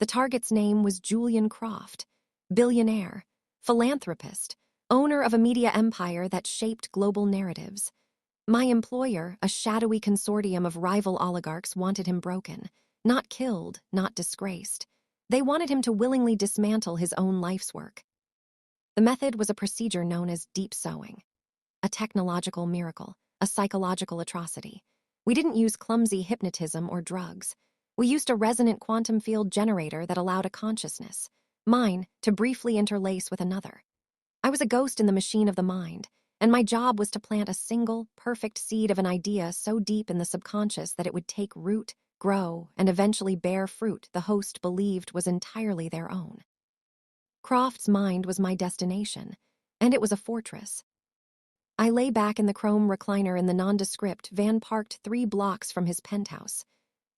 The target's name was Julian Croft, billionaire, philanthropist, owner of a media empire that shaped global narratives. My employer, a shadowy consortium of rival oligarchs, wanted him broken, not killed, not disgraced. They wanted him to willingly dismantle his own life's work. The method was a procedure known as deep sewing, a technological miracle, a psychological atrocity. We didn't use clumsy hypnotism or drugs. We used a resonant quantum field generator that allowed a consciousness, mine, to briefly interlace with another. I was a ghost in the machine of the mind, and my job was to plant a single, perfect seed of an idea so deep in the subconscious that it would take root, grow, and eventually bear fruit the host believed was entirely their own. Croft's mind was my destination, and it was a fortress. I lay back in the chrome recliner in the nondescript van parked 3 blocks from his penthouse.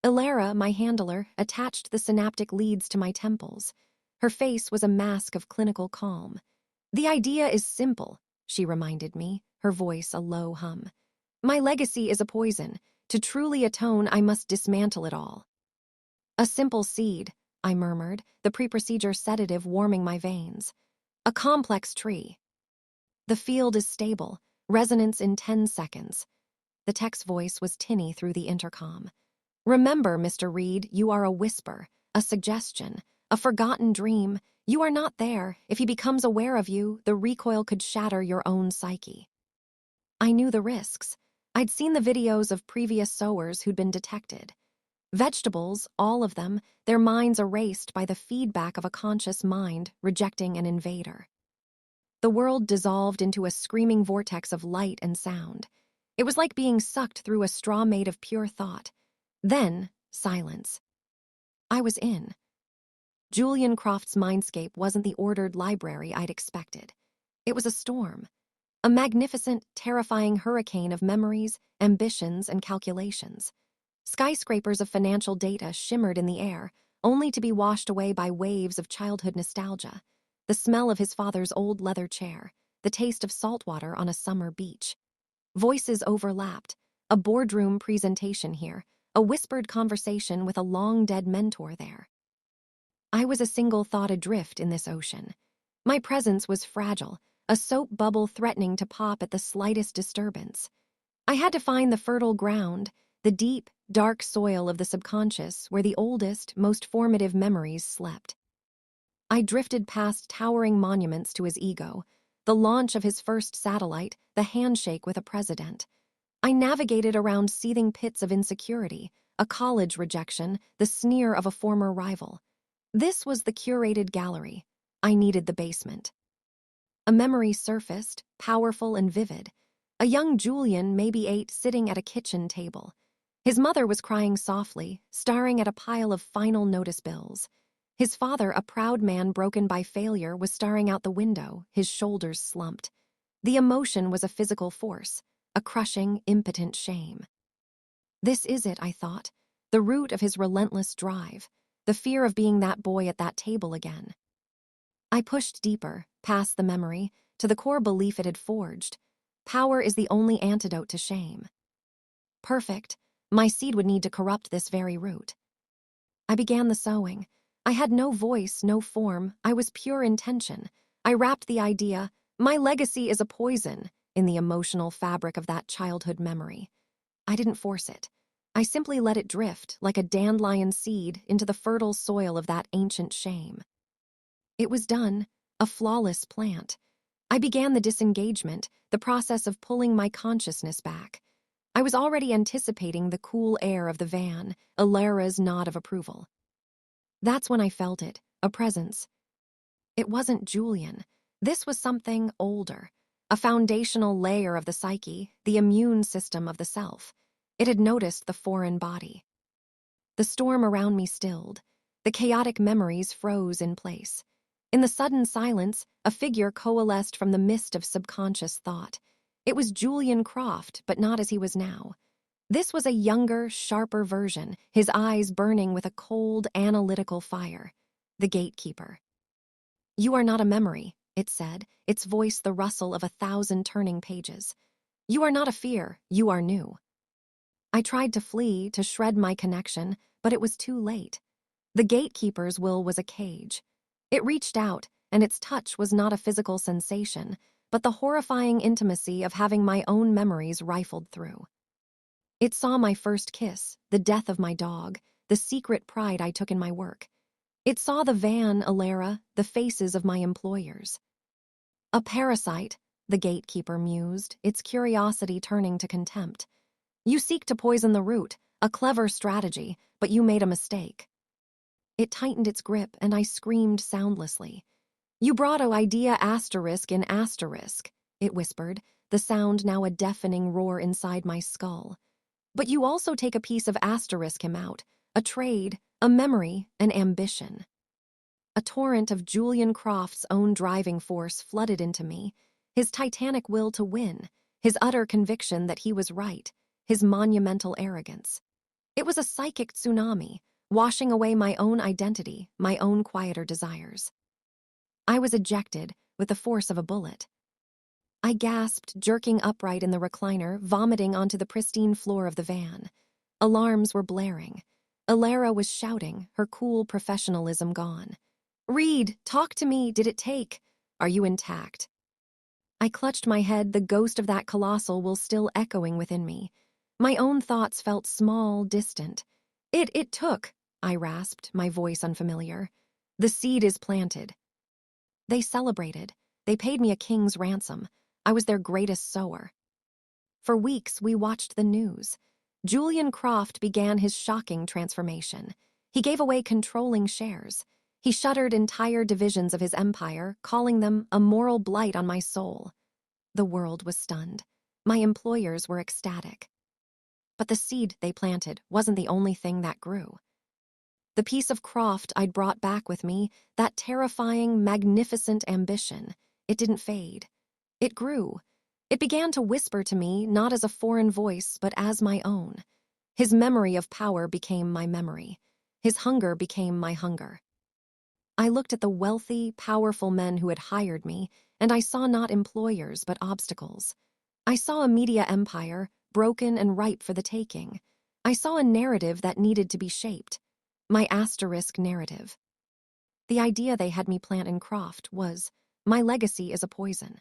Ilara, my handler, attached the synaptic leads to my temples. Her face was a mask of clinical calm. "The idea is simple," she reminded me, her voice a low hum. "My legacy is a poison. To truly atone, I must dismantle it all." "A simple seed," I murmured, the pre-procedure sedative warming my veins. "A complex tree." "The field is stable. Resonance in 10 seconds. The tech's voice was tinny through the intercom. "Remember, Mr. Reed, you are a whisper, a suggestion, a forgotten dream. You are not there. If he becomes aware of you, the recoil could shatter your own psyche." I knew the risks. I'd seen the videos of previous sowers who'd been detected. Vegetables, all of them, their minds erased by the feedback of a conscious mind rejecting an invader. The world dissolved into a screaming vortex of light and sound. It was like being sucked through a straw made of pure thought. Then, silence. I was in. Julian Croft's mindscape wasn't the ordered library I'd expected. It was a storm. A magnificent, terrifying hurricane of memories, ambitions, and calculations. Skyscrapers of financial data shimmered in the air, only to be washed away by waves of childhood nostalgia. The smell of his father's old leather chair, the taste of salt water on a summer beach. Voices overlapped, a boardroom presentation here, a whispered conversation with a long-dead mentor there. I was a single thought adrift in this ocean. My presence was fragile, a soap bubble threatening to pop at the slightest disturbance. I had to find the fertile ground, the deep, dark soil of the subconscious where the oldest, most formative memories slept. I drifted past towering monuments to his ego, the launch of his first satellite, the handshake with a president. I navigated around seething pits of insecurity, a college rejection, the sneer of a former rival. This was the curated gallery. I needed the basement. A memory surfaced, powerful and vivid. A young Julian, maybe 8, sitting at a kitchen table. His mother was crying softly, staring at a pile of final notice bills. His father, a proud man broken by failure, was staring out the window, his shoulders slumped. The emotion was a physical force, a crushing, impotent shame. This is it, I thought, the root of his relentless drive, the fear of being that boy at that table again. I pushed deeper, past the memory, to the core belief it had forged. Power is the only antidote to shame. Perfect. My seed would need to corrupt this very root. I began the sowing. I had no voice, no form. I was pure intention. I wrapped the idea, "My legacy is a poison," in the emotional fabric of that childhood memory. I didn't force it. I simply let it drift, like a dandelion seed, into the fertile soil of that ancient shame. It was done, a flawless plant. I began the disengagement, the process of pulling my consciousness back. I was already anticipating the cool air of the van, Ilara's nod of approval. That's when I felt it, a presence. It wasn't Julian. This was something older, a foundational layer of the psyche, the immune system of the self. It had noticed the foreign body. The storm around me stilled. The chaotic memories froze in place. In the sudden silence, a figure coalesced from the mist of subconscious thought. It was Julian Croft, but not as he was now. This was a younger, sharper version, his eyes burning with a cold, analytical fire. The gatekeeper. "You are not a memory," it said, its voice the rustle of 1,000 turning pages. "You are not a fear, you are new." I tried to flee, to shred my connection, but it was too late. The gatekeeper's will was a cage. It reached out, and its touch was not a physical sensation, but the horrifying intimacy of having my own memories rifled through. It saw my first kiss, the death of my dog, the secret pride I took in my work. It saw the van, Alara, the faces of my employers. A parasite, the gatekeeper mused, its curiosity turning to contempt. You seek to poison the root, a clever strategy, but you made a mistake. It tightened its grip, and I screamed soundlessly. You brought a idea asterisk in asterisk, it whispered, the sound now a deafening roar inside my skull. But you also take a piece of asterisk him out, a trade, a memory, an ambition. A torrent of Julian Croft's own driving force flooded into me, his titanic will to win, his utter conviction that he was right, his monumental arrogance. It was a psychic tsunami, washing away my own identity, my own quieter desires. I was ejected with the force of a bullet. I gasped, jerking upright in the recliner, vomiting onto the pristine floor of the van. Alarms were blaring. Alara was shouting, her cool professionalism gone. Reed, talk to me, did it take? Are you intact? I clutched my head, the ghost of that colossal will still echoing within me. My own thoughts felt small, distant. It took, I rasped, my voice unfamiliar. The seed is planted. They celebrated. They paid me a king's ransom. I was their greatest sower. For weeks, we watched the news. Julian Croft began his shocking transformation. He gave away controlling shares. He shuttered entire divisions of his empire, calling them a moral blight on my soul. The world was stunned. My employers were ecstatic. But the seed they planted wasn't the only thing that grew. The piece of Croft I'd brought back with me, that terrifying, magnificent ambition, it didn't fade. It grew. It began to whisper to me, not as a foreign voice, but as my own. His memory of power became my memory. His hunger became my hunger. I looked at the wealthy, powerful men who had hired me, and I saw not employers, but obstacles. I saw a media empire, broken and ripe for the taking. I saw a narrative that needed to be shaped. My asterisk narrative. The idea they had me plant in Croft was, my legacy is a poison.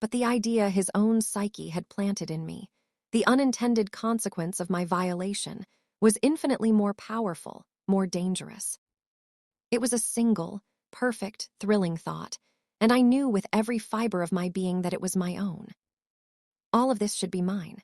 But the idea his own psyche had planted in me, the unintended consequence of my violation, was infinitely more powerful, more dangerous. It was a single, perfect, thrilling thought, and I knew with every fiber of my being that it was my own. All of this should be mine.